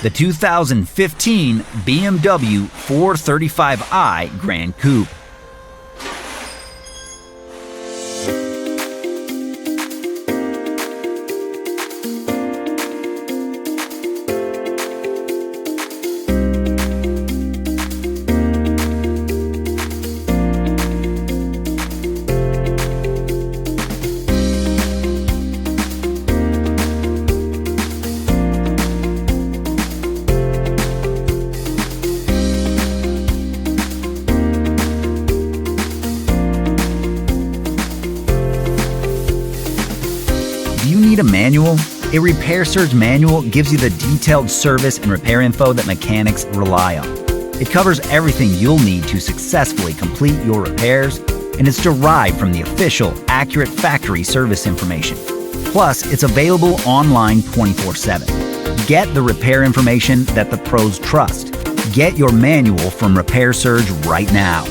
the 2015 BMW 435i Gran Coupe. Do you need a manual? A Repair Surge manual gives you the detailed service and repair info that mechanics rely on. It covers everything you'll need to successfully complete your repairs, and it's derived from the official, accurate factory service information. Plus, it's available online 24/7. Get the repair information that the pros trust. Get your manual from Repair Surge right now.